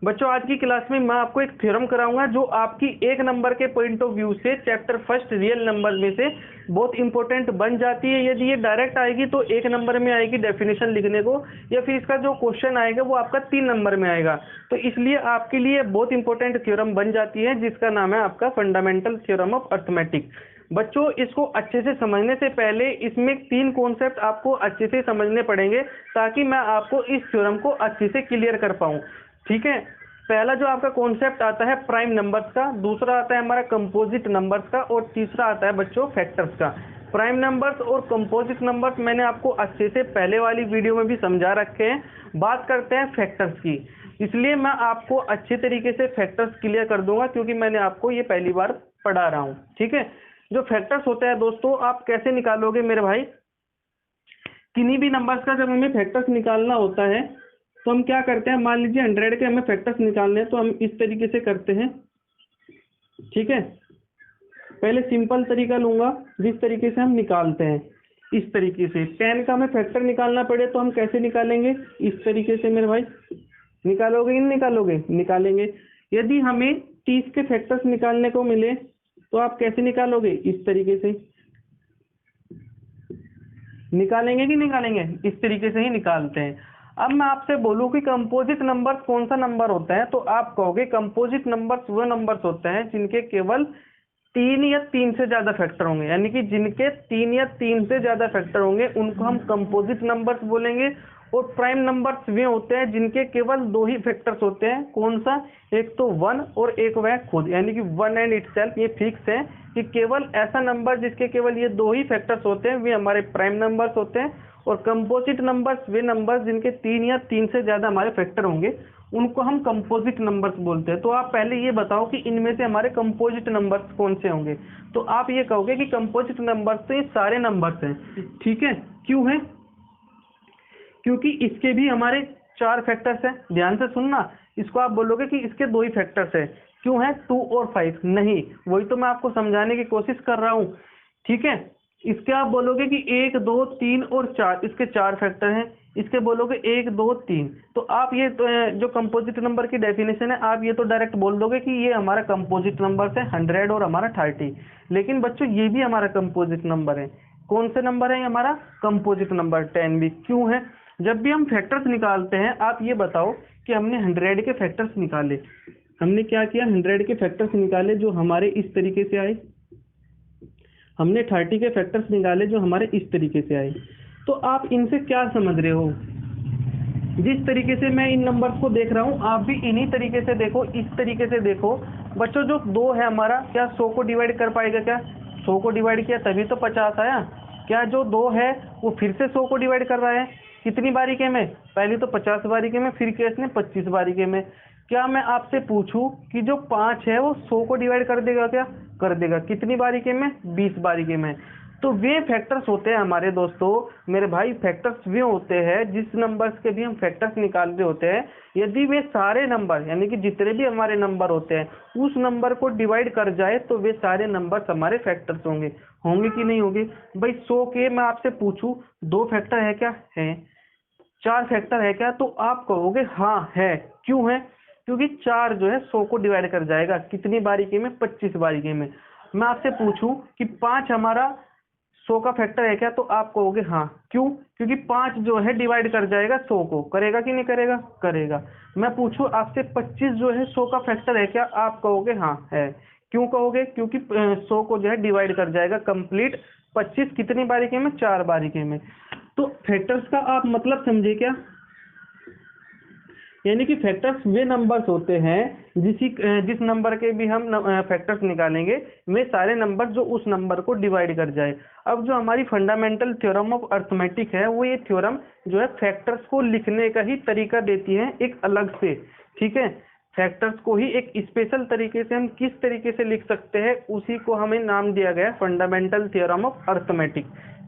बच्चों आज की क्लास में मैं आपको एक थ्योरम कराऊंगा जो आपकी एक नंबर के पॉइंट ऑफ व्यू से चैप्टर फर्स्ट रियल नंबर में से बहुत इंपॉर्टेंट बन जाती है। यदि ये डायरेक्ट आएगी तो एक नंबर में आएगी डेफिनेशन लिखने को, या फिर इसका जो क्वेश्चन आएगा वो आपका 3 नंबर में आएगा। तो इसलिए आपके लिए बहुत इंपॉर्टेंट थ्योरम बन जाती है जिसका नाम है आपका फंडामेंटल थ्योरम ऑफ अर्थमेटिक। बच्चों इसको अच्छे से समझने से पहले इसमें 3 कॉन्सेप्ट आपको अच्छे से समझने पड़ेंगे ताकि मैं आपको इस थ्योरम को अच्छे से क्लियर कर पाऊँ। ठीक है, पहला जो आपका कॉन्सेप्ट आता है प्राइम नंबर्स का, दूसरा आता है हमारा कंपोजिट नंबर्स का, और तीसरा आता है बच्चों फैक्टर्स का। प्राइम नंबर्स और कंपोजिट नंबर्स मैंने आपको अच्छे से पहले वाली वीडियो में भी समझा रखे हैं। बात करते हैं फैक्टर्स की, इसलिए मैं आपको अच्छे तरीके से फैक्टर्स क्लियर कर दूंगा क्योंकि मैंने आपको ये पहली बार पढ़ा रहा हूँ। ठीक है, जो फैक्टर्स होते हैं दोस्तों आप कैसे निकालोगे मेरे भाई, किन्हीं भी नंबर्स का जब हमें फैक्टर्स निकालना होता है तो हम क्या करते हैं, मान लीजिए 100 के हमें फैक्टर्स निकालने हैं तो हम इस तरीके से करते हैं। ठीक है, पहले सिंपल तरीका लूंगा जिस तरीके से हम निकालते हैं, इस तरीके से 10 का हमें फैक्टर निकालना पड़े तो हम कैसे निकालेंगे, इस तरीके से मेरे भाई। निकालोगे कि नहीं निकालोगे, निकालेंगे। यदि हमें 30 के फैक्टर्स निकालने को मिले तो आप कैसे निकालोगे, इस तरीके से निकालेंगे कि निकालेंगे, इस तरीके से ही निकालते हैं। अब मैं आपसे बोलूं कि कंपोजिट नंबर्स कौन सा नंबर होता है, तो आप कहोगे कंपोजिट नंबर्स वो नंबर्स होते हैं जिनके केवल 3 या 3 से ज्यादा फैक्टर होंगे, यानी कि जिनके 3 या 3 से ज्यादा फैक्टर होंगे उनको हम कंपोजिट नंबर्स बोलेंगे। और प्राइम नंबर्स वे होते हैं जिनके केवल 2 ही फैक्टर्स होते हैं, कौन सा, एक तो 1 और एक वह खुद, यानी कि 1 एंड इटसेल्फ। ये फिक्स है कि केवल ऐसा नंबर जिसके केवल ये 2 ही फैक्टर्स होते हैं वे हमारे प्राइम नंबर्स होते हैं। और कंपोजिट नंबर्स वे नंबर्स जिनके 3 या 3 से ज्यादा हमारे फैक्टर होंगे उनको हम कंपोजिट नंबर्स बोलते हैं। तो आप पहले ये बताओ कि इनमें से हमारे कंपोजिट नंबर्स कौन से होंगे, तो आप ये कहोगे कि कंपोजिट नंबर्स तो ये सारे नंबर्स हैं। ठीक है, क्यों है, क्योंकि इसके भी हमारे 4 फैक्टर्स हैं। ध्यान से सुनना, इसको आप बोलोगे कि इसके 2 ही फैक्टर्स हैं। क्यों है 2 और 5, नहीं, वही तो मैं आपको समझाने की कोशिश कर रहा हूँ। ठीक है, इसके आप बोलोगे कि 1 2 3 और 4, इसके 4 फैक्टर हैं। इसके बोलोगे 1 2 3, तो आप ये जो कंपोजिट नंबर की डेफिनेशन है आप ये तो डायरेक्ट बोल दोगे कि ये हमारा कंपोजिट नंबर है 100 और हमारा 30। लेकिन बच्चों ये भी हमारा कंपोजिट नंबर है। कौन से नंबर है हमारा कंपोजिट नंबर, 10 भी। क्यों है, जब भी हम फैक्टर्स निकालते हैं आप ये बताओ कि हमने 100 के फैक्टर्स निकाले, हमने क्या किया, 100 के फैक्टर्स निकाले जो हमारे इस तरीके से आए, हमने 30 के फैक्टर्स निकाले जो हमारे इस तरीके से आए। तो आप इनसे क्या समझ रहे हो, जिस तरीके से मैं इन नंबर्स को देख रहा हूँ आप भी इन्हीं तरीके से देखो, इस तरीके से देखो। बच्चों जो 2 है हमारा, क्या 100 को डिवाइड कर पाएगा, क्या 100 को डिवाइड किया तभी तो 50 आया। क्या जो 2 है वो फिर से 100 को डिवाइड कर रहा है, कितनी बारीके में, पहले तो 50 बारीके में, फिर केस ने 25 बारीके में। क्या मैं आपसे पूछूं कि जो 5 है वो 100 को डिवाइड कर देगा, क्या कर देगा, कितनी बारीके में, 20 बारीके में। तो वे फैक्टर्स होते हैं हमारे दोस्तों, मेरे भाई, फैक्टर्स वे होते हैं जिस नंबर्स के भी हम फैक्टर्स निकाल रहे होते हैं। यदि वे सारे नंबर यानी कि जितने भी हमारे नंबर होते हैं उस नंबर को डिवाइड कर जाए तो वे सारे नंबर्स हमारे फैक्टर्स होंगे। होंगे कि नहीं होंगे भाई। 100 के मैं आपसे पूछूं 2 फैक्टर है क्या, है, 4 फैक्टर है क्या, तो आप कहोगे हाँ है। क्यों है, क्योंकि 4 जो है 100 को डिवाइड कर जाएगा, कितनी बारीकी में, 25 बारीकी में। मैं आपसे पूछूं कि 5 हमारा 100 का फैक्टर है क्या, तो आप कहोगे हाँ। क्यों, क्योंकि 5 जो है डिवाइड कर जाएगा 100 को, करेगा कि नहीं करेगा, करेगा। मैं पूछूं आपसे 25 जो है 100 का फैक्टर है क्या, आप कहोगे हाँ है। क्यों कहोगे, क्योंकि 100 को जो है डिवाइड कर जाएगा कंप्लीट 25, कितनी बारीकी में, 4 बारीकी में। तो फैक्टर्स का आप मतलब समझे क्या, यानी कि फैक्टर्स वे नंबर्स होते हैं जिस नंबर के भी हम फैक्टर्स निकालेंगे वे सारे नंबर जो उस नंबर को डिवाइड कर जाए। अब जो हमारी फंडामेंटल थ्योरम ऑफ अर्थमेटिक है वो ये थ्योरम जो है फैक्टर्स को लिखने का ही तरीका देती है एक अलग से। ठीक है, फैक्टर्स को ही एक स्पेशल तरीके से हम किस तरीके से लिख सकते हैं उसी को हमें नाम दिया गया फंडामेंटल थ्योरम ऑफ अर्थमेटिक।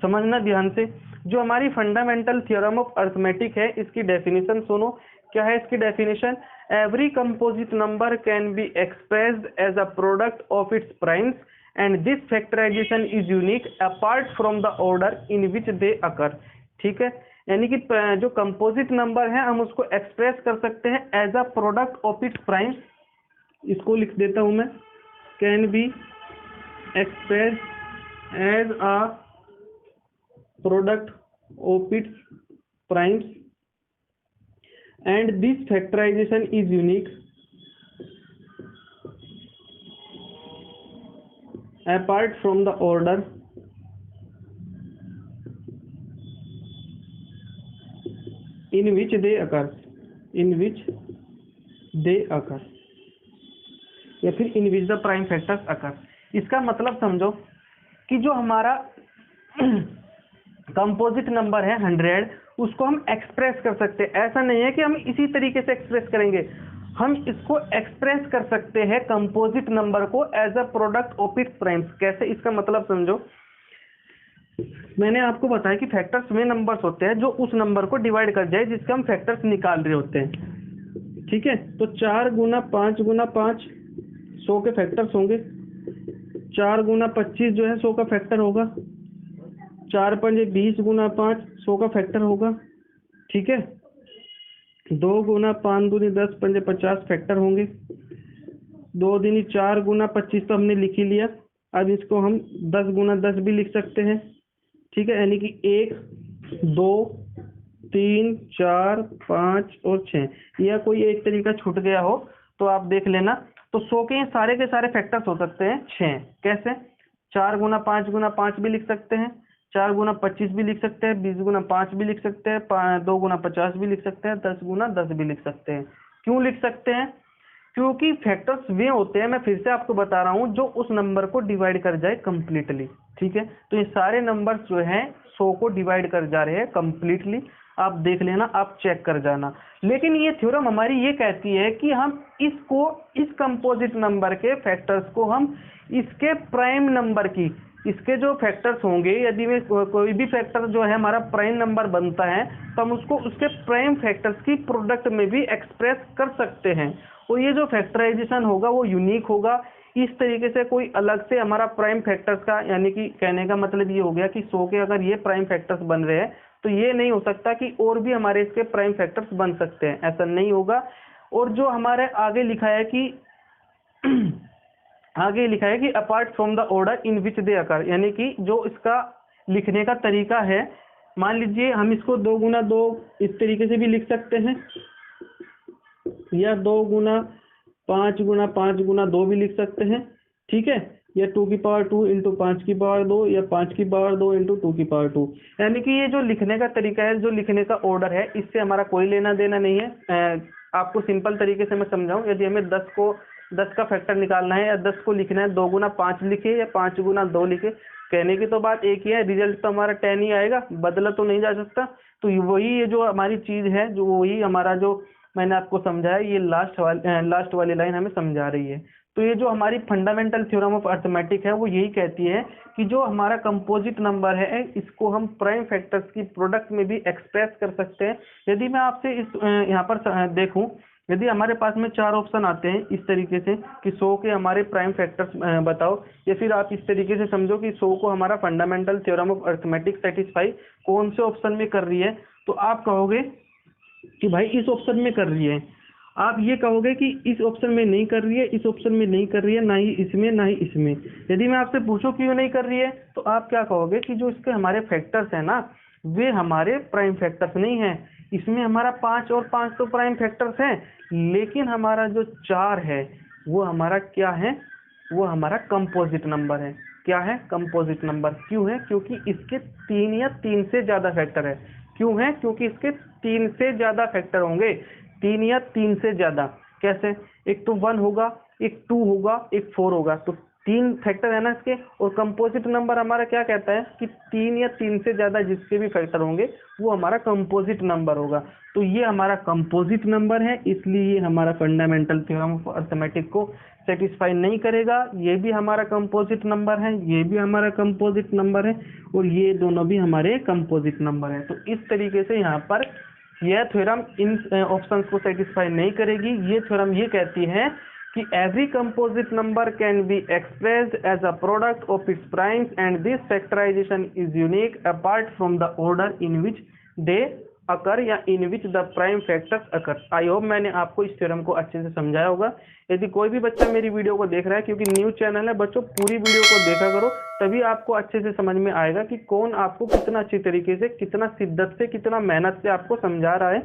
समझना ध्यान से, जो हमारी फंडामेंटल थ्योरम ऑफ अर्थमेटिक है इसकी डेफिनेशन सुनो। क्या है इसकी definition, every composite number can be expressed as a product of its primes and this factorisation is unique apart from the order in which they occur. ठीक है, यानी कि जो कंपोजिट नंबर है हम उसको एक्सप्रेस कर सकते हैं as a product of its primes. इसको लिख देता हूं मैं, can be express as a product of its primes and this factorisation is unique apart from the order in which they occur, in which they occur, या फिर in which the prime factors occur। इसका मतलब समझो कि जो हमारा composite number है 100, उसको हम एक्सप्रेस कर सकते हैं। ऐसा नहीं है कि हम इसी तरीके से एक्सप्रेस करेंगे, हम इसको एक्सप्रेस कर सकते हैं कंपोजिट नंबर को as a product of its primes. कैसे, इसका मतलब समझो, मैंने आपको बताया कि फैक्टर्स वे नंबर्स होते हैं जो उस नंबर को डिवाइड कर जाए जिसके हम फैक्टर्स निकाल रहे होते हैं। ठीक है, तो 4 गुना 5 गुना 5 100 के फैक्टर्स होंगे। 4 गुना 25 जो है 100 का फैक्टर होगा। 4 पंजे 20 गुना 5 100 का फैक्टर होगा। ठीक है, 2 गुना 5 दूनी 10 पंजे 50 फैक्टर होंगे। 2 दूनी 4 गुना 25 तो हमने लिख ही लिया। अब इसको हम 10 गुना 10 भी लिख सकते हैं। ठीक है, यानी कि 1 2 3 4 5 और 6, या कोई एक तरीका छूट गया हो तो आप देख लेना। तो 100 के सारे फैक्टर्स हो सकते हैं 6। कैसे, 4 गुना 5 भी लिख सकते हैं, 4 गुना 25 भी लिख सकते हैं, 20 गुना 5 भी लिख सकते हैं, 2 गुना 50 भी लिख सकते हैं, 10 गुना 10 भी लिख सकते हैं। क्यों लिख सकते हैं? क्योंकि फैक्टर्स वे होते हैं, मैं फिर से आपको बता रहा हूं, जो उस नंबर को डिवाइड कर जाए कंप्लीटली। ठीक है, तो ये सारे नंबर्स जो हैं 100 को डिवाइड कर जा रहे हैं कंप्लीटली। आप देख लेना, आप चेक कर जाना। लेकिन ये थ्योरम हमारी ये कहती है कि हम इसको, इस कंपोजिट नंबर के फैक्टर्स को हम इसके प्राइम नंबर की, इसके जो फैक्टर्स होंगे, यदि में कोई भी फैक्टर जो है हमारा प्राइम नंबर बनता है तो हम उसको उसके प्राइम फैक्टर्स की प्रोडक्ट में भी एक्सप्रेस कर सकते हैं। और ये जो फैक्टराइजेशन होगा वो यूनिक होगा। इस तरीके से कोई अलग से हमारा प्राइम फैक्टर्स का, यानी कि कहने का मतलब ये हो गया कि 100 के अगर ये प्राइम फैक्टर्स बन रहे हैं तो ये नहीं हो सकता कि और भी हमारे इसके प्राइम फैक्टर्स बन सकते हैं, ऐसा नहीं होगा। और जो हमारे आगे लिखा है कि आगे लिखा है कि apart from the order in which they occur, यानी कि जो इसका लिखने का तरीका है, मान लीजिए हम इसको 2 गुना 2 इस तरीके से भी लिख सकते हैं, या 2 गुना 5 गुना 5 गुना 2 भी लिख सकते हैं। ठीक है, या 2 की पावर 2 इंटू 5 की पावर 2, या 5 की पावर 2 इंटू 2 की पावर 2। यानी कि ये जो लिखने का तरीका है, जो लिखने का ऑर्डर है, इससे हमारा कोई लेना देना नहीं है। आपको सिंपल तरीके से मैं समझाऊं, यदि हमें 10 का फैक्टर निकालना है या 10 को लिखना है, 2 गुना 5 लिखे या 5 गुना 2 लिखे, कहने की तो बात एक ही है, रिजल्ट तो हमारा 10 ही आएगा, बदला तो नहीं जा सकता। तो वही ये जो हमारी चीज है, जो वही हमारा जो मैंने आपको समझाया, ये लास्ट वाली लाइन हमें समझा रही है। तो ये जो हमारी फंडामेंटल थ्योरम ऑफ अर्थमेटिक है वो यही कहती है कि जो हमारा कंपोजिट नंबर है इसको हम प्राइम फैक्टर्स की प्रोडक्ट में भी एक्सप्रेस कर सकते हैं। यदि मैं आपसे इस यहाँ पर देखूं, यदि हमारे पास में 4 ऑप्शन आते हैं इस तरीके से कि 100 के हमारे प्राइम फैक्टर्स बताओ, या फिर आप इस तरीके से समझो कि 100 को हमारा fundamental theorem of arithmetic satisfy कौन से ऑप्शन में कर रही है, तो आप कहोगे कि भाई इस ऑप्शन में कर रही है। आप ये कहोगे कि इस ऑप्शन में नहीं कर रही है, इस ऑप्शन में नहीं कर रही है, ना ही इसमें ना ही इसमें। यदि मैं आपसे पूछूं क्यों नहीं कर रही है, तो आप क्या कहोगे कि जो इसके हमारे फैक्टर्स है ना, वे हमारे प्राइम फैक्टर्स नहीं है। इसमें हमारा 5 और 5 तो प्राइम फैक्टर्स हैं, लेकिन हमारा जो 4 है वो हमारा क्या है, वो हमारा कंपोजिट नंबर है। क्या है? Composite number. क्यों है? क्योंकि इसके 3 या 3 से ज्यादा फैक्टर है। क्यों है? क्योंकि इसके 3 से ज्यादा फैक्टर होंगे, 3 या 3 से ज्यादा। कैसे? एक तो 1 होगा, एक 2 होगा, एक 4 होगा, तो 3 फैक्टर है ना इसके। और कंपोजिट नंबर हमारा क्या कहता है कि 3 या 3 से ज्यादा जिसके भी फैक्टर होंगे वो हमारा कंपोजिट नंबर होगा। तो ये हमारा कंपोजिट नंबर है, इसलिए ये हमारा फंडामेंटल थ्योरम ऑफ अर्थमेटिक को सेटिस्फाई नहीं करेगा। ये भी हमारा कंपोजिट नंबर है, ये भी हमारा कंपोजिट नंबर है, और ये दोनों भी हमारे कंपोजिट नंबर है। तो इस तरीके से यहाँ पर यह थ्योरम इन ऑप्शंस को सेटिस्फाई नहीं करेगी। ये थ्योरम ये कहती है कि every composite number can be expressed as a product of its primes and this factorization is unique apart from the order in which they occur या in which the prime factors occur. I hope मैंने आपको इस theorem को अच्छे से समझाया होगा। यदि कोई भी बच्चा मेरी वीडियो को देख रहा है, क्योंकि न्यू चैनल है बच्चों, पूरी वीडियो को देखा करो, तभी आपको अच्छे से समझ में आएगा कि कौन आपको कितना अच्छी तरीके से, कितना शिद्दत से, कितना मेहनत से आपको समझा रहा है।